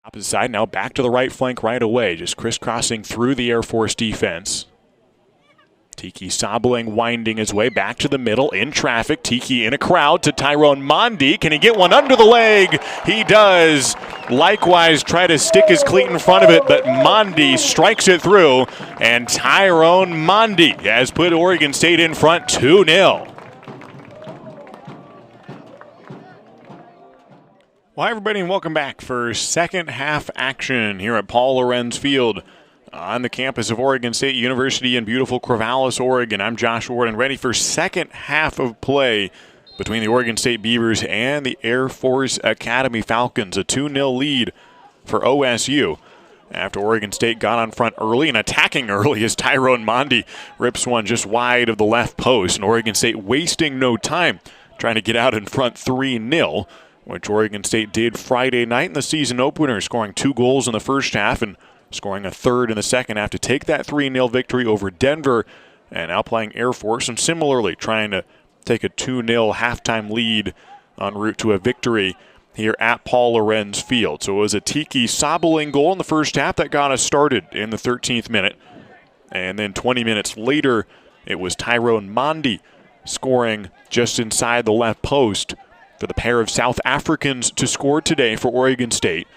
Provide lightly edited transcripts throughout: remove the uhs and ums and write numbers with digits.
Opposite side now back to the right flank right away, just crisscrossing through the Air Force defense. Tiki Sabling winding his way back to the middle in traffic. Tiki in a crowd to Tyrone Mondi. Can he get one under the leg? He does. Likewise, try to stick his cleat in front of it, but Mondi strikes it through, and Tyrone Mondi has put Oregon State in front 2-0. Well, hi everybody, and welcome back for second half action here at Paul Lorenz Field on the campus of Oregon State University in beautiful Corvallis, Oregon. I'm Josh Worden, ready for second half of play between the Oregon State Beavers and the Air Force Academy Falcons. A 2-0 lead for OSU after Oregon State got on front early and attacking early as Tyrone Mondi rips one just wide of the left post, and Oregon State wasting no time trying to get out in front 3-0. Which Oregon State did Friday night in the season opener, scoring 2 goals in the first half and scoring a third in the second half to take that 3-0 victory over Denver, and now playing Air Force, and similarly trying to take a 2-0 halftime lead en route to a victory here at Paul Lorenz Field. So it was a Tiki Sabling goal in the first half that got us started in the 13th minute, and then 20 minutes later it was Tyrone Mondi scoring just inside the left post for the pair of South Africans to score today for Oregon State.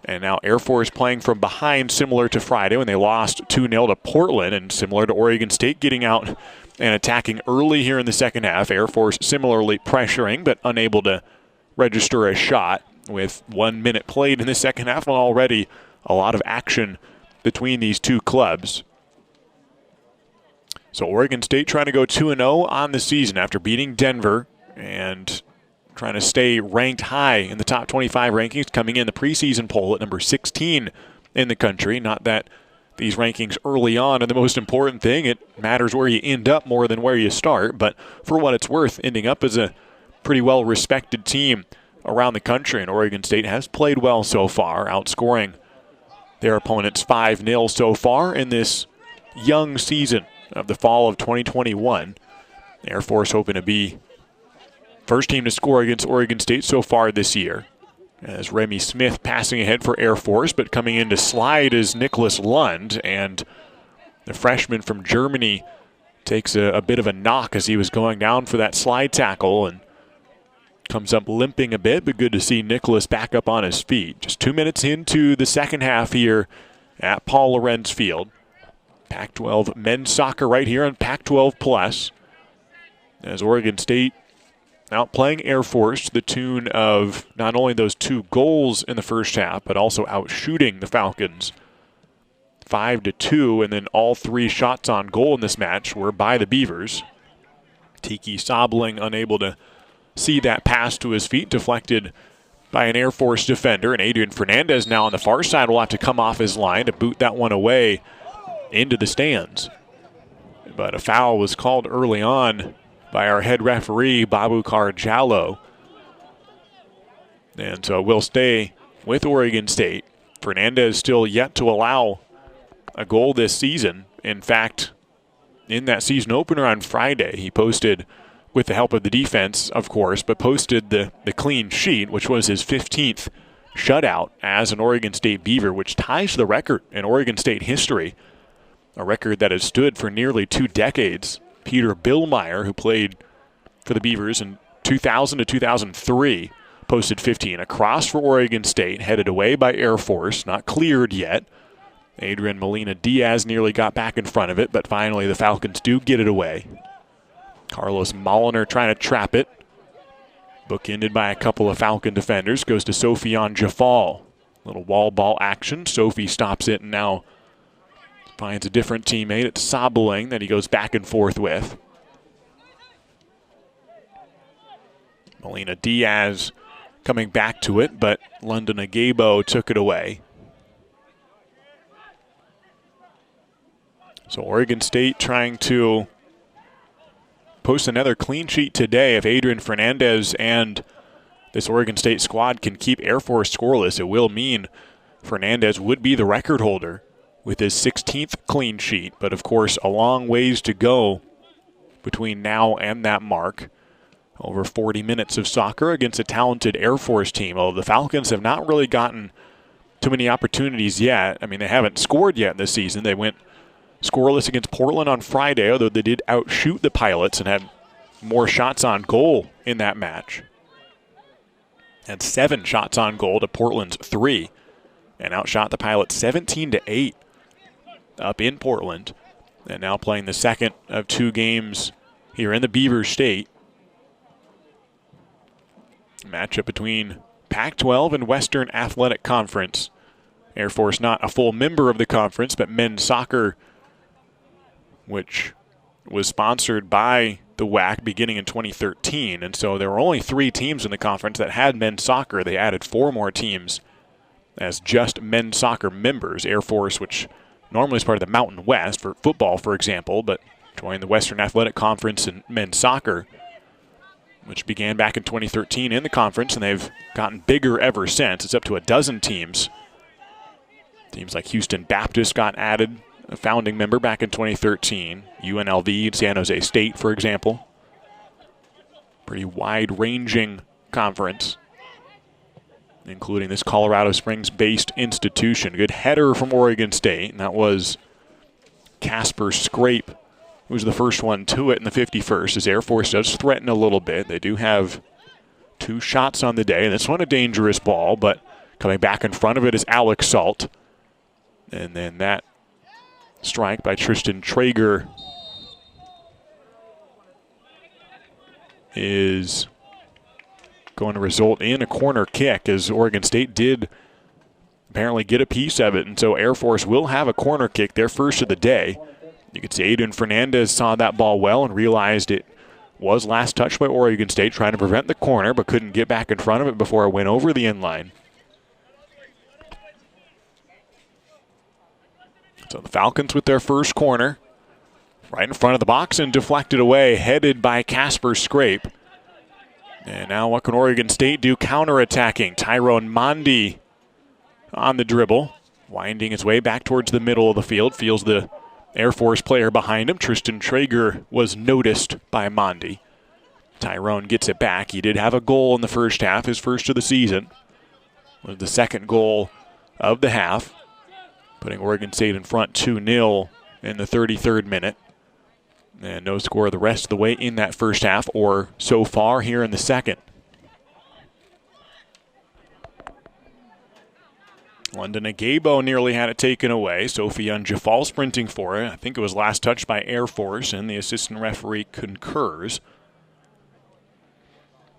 And now Air Force playing from behind, similar to Friday when they lost 2-0 to Portland, and similar to Oregon State getting out and attacking early here in the second half. Air Force similarly pressuring but unable to register a shot with 1 minute played in the second half, and already a lot of action between these two clubs. So Oregon State trying to go 2-0 on the season after beating Denver and trying to stay ranked high in the top 25 rankings, coming in the preseason poll at number 16 in the country. Not that these rankings early on are the most important thing. It matters where you end up more than where you start. But for what it's worth, ending up as a pretty well-respected team around the country. And Oregon State has played well so far, outscoring their opponents 5-0 so far in this young season of the fall of 2021. Air Force hoping to be first team to score against Oregon State so far this year, as Remy Smith passing ahead for Air Force, but coming in to slide is Nicholas Lund, and the freshman from Germany takes a bit of a knock as he was going down for that slide tackle and comes up limping a bit, but good to see Nicholas back up on his feet. Just 2 minutes into the second half here at Paul Lorenz Field. Pac-12 men's soccer right here on Pac-12 Plus, as Oregon State outplaying Air Force to the tune of not only those 2 goals in the first half, but also outshooting the Falcons 5-2, and then all 3 shots on goal in this match were by the Beavers. Tiki Sabling unable to see that pass to his feet, deflected by an Air Force defender, and Adrian Fernandez now on the far side will have to come off his line to boot that one away into the stands. But a foul was called early on by our head referee, Babukar Jallo. And so we'll stay with Oregon State. Fernandez still yet to allow a goal this season. In fact, in that season opener on Friday, he posted, with the help of the defense, of course, but posted the clean sheet, which was his 15th shutout as an Oregon State Beaver, which ties the record in Oregon State history, a record that has stood for nearly 2 decades. Peter Billmeyer, who played for the Beavers in 2000 to 2003, posted 15. A cross for Oregon State, headed away by Air Force, not cleared yet. Adrian Molina Diaz nearly got back in front of it, but finally the Falcons do get it away. Carlos Molliner trying to trap it. Bookended by a couple of Falcon defenders, goes to Sofian Jafal. Little wall ball action. Sophie stops it and now finds a different teammate. It's Sabling that he goes back and forth with. Molina Diaz coming back to it, but London Agabo took it away. So Oregon State trying to post another clean sheet today. If Adrian Fernandez and this Oregon State squad can keep Air Force scoreless, it will mean Fernandez would be the record holder with his 16th clean sheet, but of course a long ways to go between now and that mark. Over 40 minutes of soccer against a talented Air Force team. Although the Falcons have not really gotten too many opportunities yet. I mean, they haven't scored yet this season. They went scoreless against Portland on Friday, although they did outshoot the Pilots and had more shots on goal in that match. Had 7 shots on goal to Portland's 3, and outshot the Pilots 17-8 up in Portland. And now playing the second of 2 games here in the Beaver State. Matchup between Pac-12 and Western Athletic Conference. Air Force not a full member of the conference, but men's soccer, which was sponsored by the WAC beginning in 2013. And so there were only 3 teams in the conference that had men's soccer. They added 4 more teams as just men's soccer members. Air Force, which normally is part of the Mountain West for football, for example, but joined the Western Athletic Conference in men's soccer, which began back in 2013 in the conference, and they've gotten bigger ever since. It's up to a dozen teams. Teams like Houston Baptist got added, a founding member back in 2013. UNLV and San Jose State, for example. Pretty wide-ranging conference, including this Colorado Springs-based institution. Good header from Oregon State, and that was Casper Scrape, who was the first one to it in the 51st, as Air Force does threaten a little bit. They do have 2 shots on the day, and this one a dangerous ball, but coming back in front of it is Alex Salt. And then that strike by Tristan Traeger is going to result in a corner kick, as Oregon State did apparently get a piece of it. And so Air Force will have a corner kick, their first of the day. You could say Aiden Fernandez saw that ball well and realized it was last touched by Oregon State, trying to prevent the corner, but couldn't get back in front of it before it went over the end line. So the Falcons with their first corner, right in front of the box and deflected away, headed by Casper Scrape. And now what can Oregon State do counterattacking? Tyrone Mondi on the dribble, winding his way back towards the middle of the field, feels the Air Force player behind him. Tristan Traeger was noticed by Mondi. Tyrone gets it back. He did have a goal in the first half, his first of the season. Was the second goal of the half, putting Oregon State in front 2-0 in the 33rd minute. And no score the rest of the way in that first half or so far here in the second. London Agabo nearly had it taken away. Sofian Jafal sprinting for it. I think it was last touched by Air Force, and the assistant referee concurs.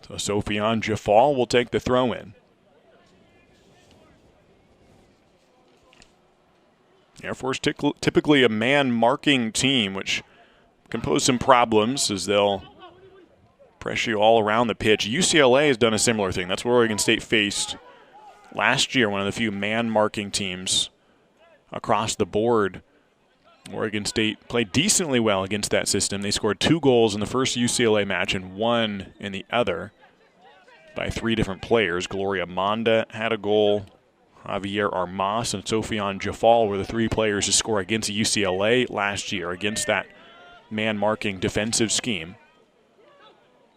So Sofian Jafal will take the throw in. Air Force typically a man-marking team, which can pose some problems as they'll pressure you all around the pitch. UCLA has done a similar thing. That's where Oregon State faced last year, one of the few man-marking teams across the board. Oregon State played decently well against that system. They scored 2 goals in the first UCLA match and 1 in the other by 3 different players. Gloria Monda had a goal. Javier Armas and Sofian Jafal were the 3 players to score against UCLA last year against that man-marking defensive scheme.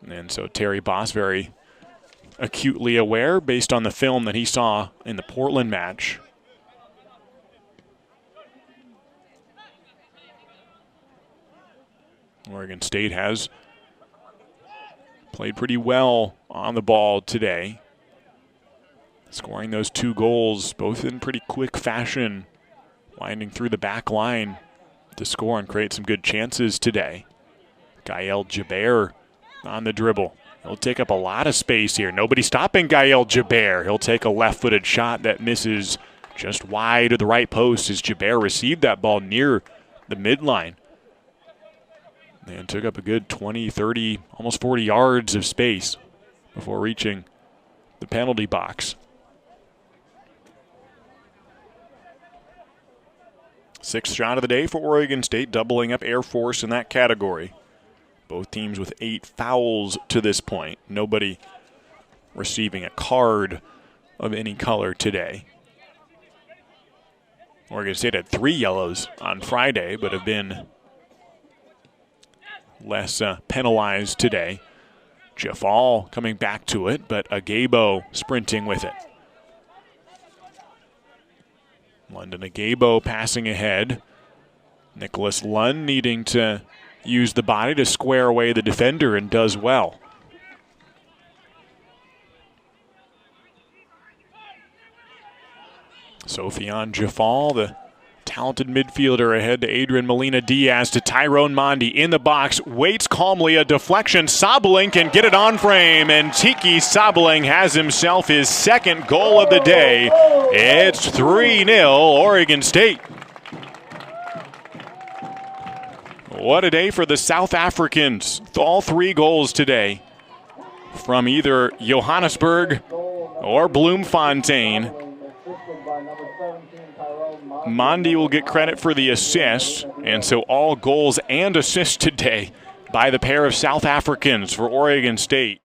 And so Terry Boss very acutely aware based on the film that he saw in the Portland match. Oregon State has played pretty well on the ball today, scoring those 2 goals, both in pretty quick fashion, winding through the back line to score and create some good chances today. Gael Jaber on the dribble. He'll take up a lot of space here. Nobody stopping Gael Jaber. He'll take a left-footed shot that misses just wide of the right post as Jaber received that ball near the midline and took up a good 20, 30, almost 40 yards of space before reaching the penalty box. 6th shot of the day for Oregon State, doubling up Air Force in that category. Both teams with 8 fouls to this point. Nobody receiving a card of any color today. Oregon State had 3 yellows on Friday, but have been less penalized today. Jafal coming back to it, but Agabo sprinting with it. London Agabo passing ahead. Nicholas Lund needing to use the body to square away the defender and does well. Sofian Jafal, the talented midfielder, ahead to Adrian Molina Diaz to Tyrone Mondi in the box, waits calmly, a deflection. Sabeling can get it on frame, and Tiki Sabeling has himself his second goal of the day. It's 3-0 Oregon State. What a day for the South Africans. All 3 goals today from either Johannesburg or Bloemfontein. Mondi will get credit for the assist, and so all goals and assists today by the pair of South Africans for Oregon State.